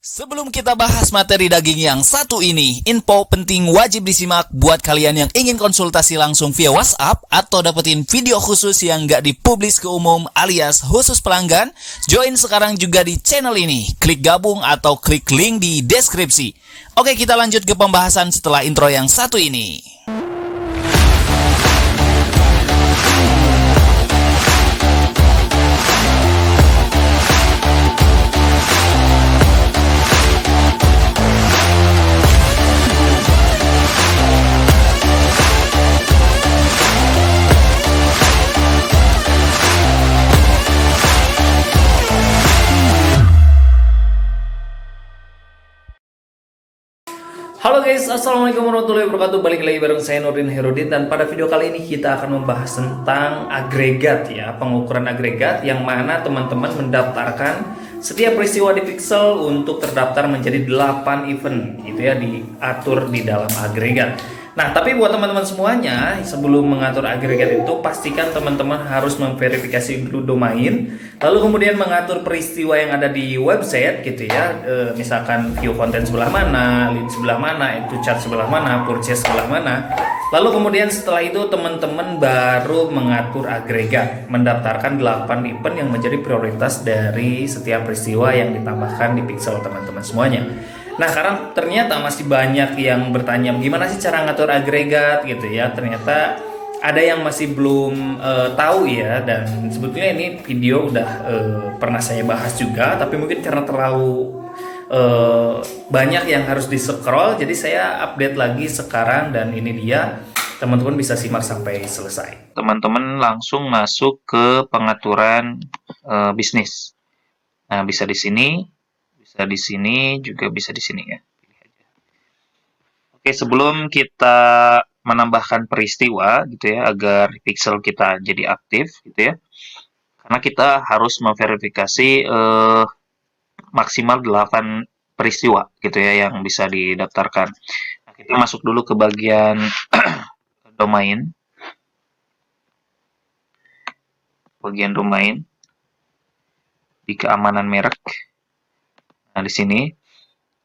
Sebelum kita bahas materi daging yang satu ini, info penting wajib disimak buat kalian yang ingin konsultasi langsung via WhatsApp atau dapetin video khusus yang nggak dipublis ke umum alias khusus pelanggan. Join sekarang juga di channel ini. Klik gabung atau klik link di deskripsi. Oke, kita lanjut ke pembahasan setelah intro yang satu ini. Halo guys, assalamualaikum warahmatullahi wabarakatuh. Balik lagi bareng saya Nurdin Herudin. Dan pada video kali ini kita akan membahas tentang agregat ya, pengukuran agregat yang mana teman-teman mendaftarkan setiap peristiwa di Pixel untuk terdaftar menjadi 8 event gitu ya, diatur di dalam agregat. Nah, tapi buat teman-teman semuanya, sebelum mengatur agregat itu pastikan teman-teman harus memverifikasi dulu domain, lalu kemudian mengatur peristiwa yang ada di website gitu ya, misalkan view konten sebelah mana, link sebelah mana, itu chat sebelah mana, purchase sebelah mana. Lalu kemudian setelah itu teman-teman baru mengatur agregat, mendaftarkan 8 event yang menjadi prioritas dari setiap peristiwa yang ditambahkan di Pixel teman-teman semuanya. Nah, karena ternyata masih banyak yang bertanya gimana sih cara ngatur agregat gitu ya. Ternyata ada yang masih belum tahu ya, dan sebetulnya ini video udah pernah saya bahas juga, tapi mungkin karena terlalu banyak yang harus di-scroll, jadi saya update lagi sekarang dan ini dia. Teman-teman bisa simak sampai selesai. Teman-teman langsung masuk ke pengaturan bisnis. Nah, bisa di sini. Bisa di sini, juga bisa di sini ya. Pilih aja. Oke, sebelum kita menambahkan peristiwa gitu ya, agar pixel kita jadi aktif gitu ya. Karena kita harus memverifikasi maksimal 8 peristiwa gitu ya yang bisa didaftarkan. Nah, kita masuk dulu ke bagian domain. Bagian domain di keamanan merek. Nah, di sini.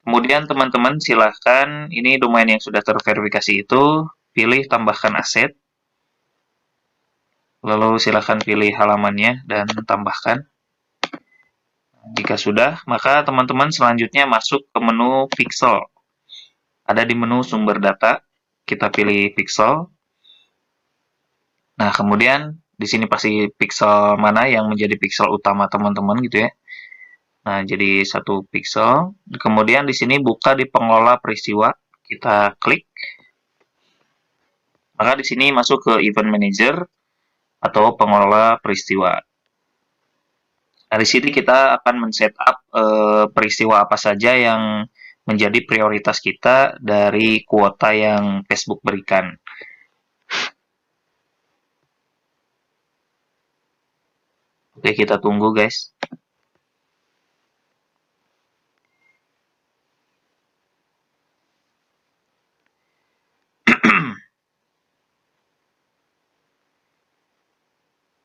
Kemudian teman-teman silahkan, ini domain yang sudah terverifikasi itu, pilih tambahkan aset. Lalu silahkan pilih halamannya dan tambahkan. Jika sudah, maka teman-teman selanjutnya masuk ke menu Pixel. Ada di menu sumber data, kita pilih Pixel. Nah, kemudian di sini pasti pixel mana yang menjadi pixel utama teman-teman gitu ya. Nah, jadi satu pixel. Kemudian di sini buka di pengelola peristiwa, kita klik. Maka di sini masuk ke event manager atau pengelola peristiwa. Nah, di sini kita akan men-setup peristiwa apa saja yang menjadi prioritas kita dari kuota yang Facebook berikan. Oke, kita tunggu guys.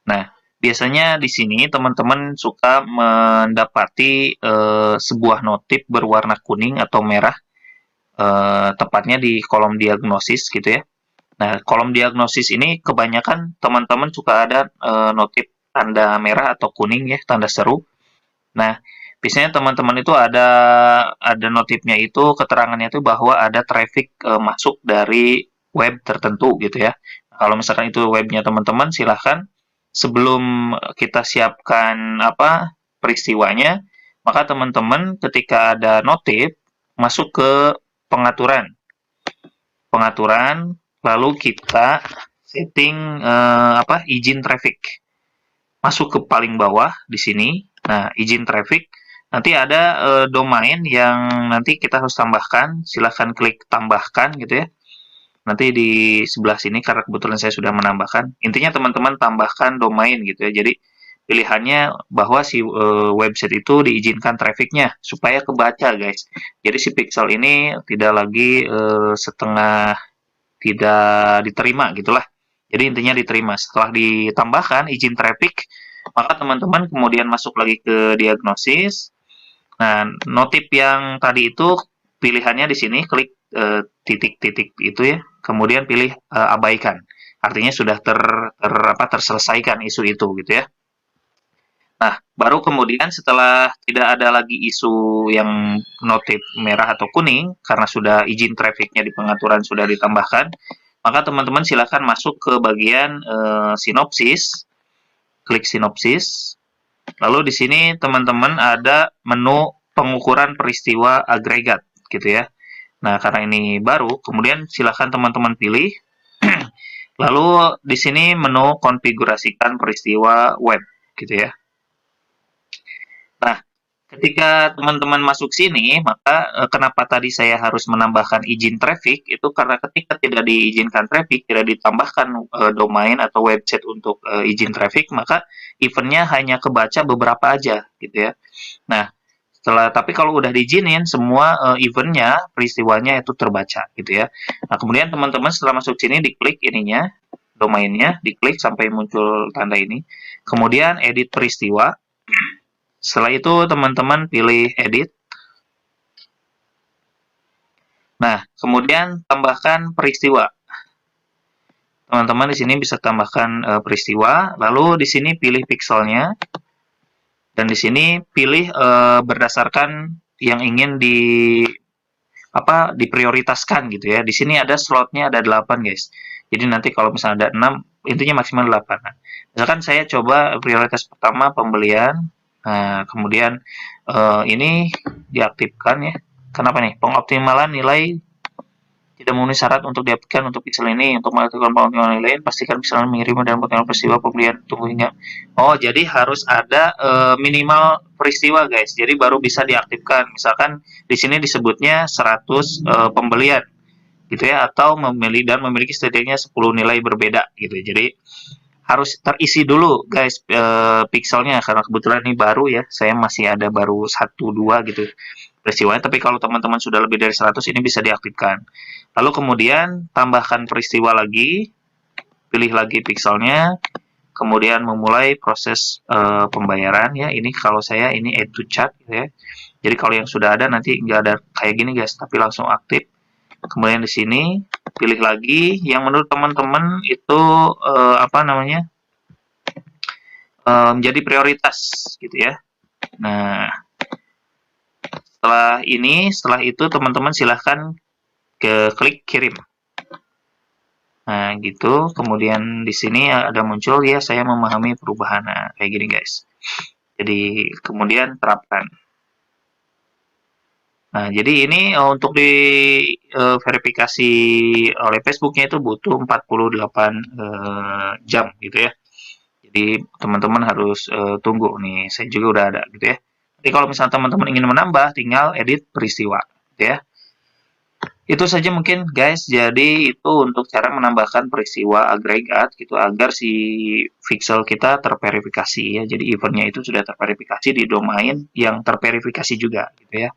Nah, biasanya di sini teman-teman suka mendapati sebuah notif berwarna kuning atau merah, tepatnya di kolom diagnosis gitu ya. Nah, kolom diagnosis ini kebanyakan teman-teman suka ada notif tanda merah atau kuning ya, tanda seru. Nah, biasanya teman-teman itu ada notifnya itu, keterangannya itu bahwa ada traffic masuk dari web tertentu gitu ya. Nah, kalau misalkan itu webnya teman-teman, silahkan sebelum kita siapkan peristiwanya, maka teman-teman ketika ada notif masuk ke pengaturan, lalu kita setting izin traffic, masuk ke paling bawah di sini. Nah, izin traffic nanti ada domain yang nanti kita harus tambahkan, silahkan klik tambahkan gitu ya. Nanti di sebelah sini, karena kebetulan saya sudah menambahkan, intinya teman-teman tambahkan domain gitu ya. Jadi pilihannya bahwa si website itu diizinkan trafficnya supaya kebaca guys. Jadi si pixel ini tidak lagi setengah tidak diterima gitulah. Jadi intinya diterima. Setelah ditambahkan izin traffic, maka teman-teman kemudian masuk lagi ke diagnosis. Nah, notif yang tadi itu pilihannya di sini klik titik-titik itu ya, kemudian pilih abaikan. Artinya sudah terselesaikan isu itu gitu ya. Nah, baru kemudian setelah tidak ada lagi isu yang notif merah atau kuning karena sudah izin trafficnya di pengaturan sudah ditambahkan, maka teman-teman silakan masuk ke bagian sinopsis, klik sinopsis. Lalu di sini teman-teman ada menu pengukuran peristiwa agregat gitu ya. Nah, karena ini baru, kemudian silakan teman-teman pilih. Lalu di sini menu konfigurasikan peristiwa web gitu ya. Nah, ketika teman-teman masuk sini, maka kenapa tadi saya harus menambahkan izin traffic, itu karena ketika tidak diizinkan traffic, tidak ditambahkan domain atau website untuk izin traffic, maka eventnya hanya kebaca beberapa aja, gitu ya. Nah, tapi kalau udah diizinin, semua eventnya, peristiwanya itu terbaca, gitu ya. Nah, kemudian teman-teman setelah masuk sini, diklik ininya, domainnya, diklik sampai muncul tanda ini. Kemudian edit peristiwa. Setelah itu teman-teman pilih edit. Nah, kemudian tambahkan peristiwa. Teman-teman di sini bisa tambahkan peristiwa, lalu di sini pilih pixelnya, dan di sini pilih berdasarkan yang ingin diprioritaskan gitu ya. Di sini ada slotnya ada 8 guys. Jadi nanti kalau misalnya ada 6, intinya maksimal 8. Nah, misalkan saya coba prioritas pertama pembelian. Nah, kemudian ini diaktifkan ya. Kenapa nih? Pengoptimalan nilai tidak memenuhi syarat untuk diaktifkan untuk pixel ini. Untuk melakukan pengoptimalan nilai, pastikan pixel mengirim dan menggunakan peristiwa pembelian. Tunggu hingga. Oh, jadi harus ada minimal peristiwa guys. Jadi baru bisa diaktifkan. Misalkan di sini disebutnya 100 pembelian gitu ya, atau memiliki setidaknya 10 nilai berbeda gitu. Jadi harus terisi dulu guys pixelnya, karena kebetulan ini baru ya, saya masih ada baru 1-2 gitu peristiwanya, tapi kalau teman-teman sudah lebih dari 100 ini bisa diaktifkan. Lalu kemudian tambahkan peristiwa lagi, pilih lagi pixelnya, kemudian memulai proses pembayaran ya. Ini kalau saya ini add to chat gitu ya. Jadi kalau yang sudah ada nanti nggak ada kayak gini guys, tapi langsung aktif. Kemudian di sini pilih lagi yang menurut teman-teman itu menjadi prioritas gitu ya. Nah, setelah itu teman-teman silahkan klik kirim. Nah, gitu. Kemudian di sini ada muncul ya, saya memahami perubahan. Nah, kayak gini guys. Jadi kemudian terapkan. Nah, jadi ini untuk di verifikasi oleh Facebooknya itu butuh 48 jam gitu ya. Jadi teman-teman harus tunggu nih. Saya juga udah ada gitu ya. Jadi kalau misalnya teman-teman ingin menambah, tinggal edit peristiwa gitu ya. Itu saja mungkin guys. Jadi itu untuk cara menambahkan peristiwa agregat gitu agar si pixel kita terverifikasi ya. Jadi eventnya itu sudah terverifikasi di domain yang terverifikasi juga gitu ya.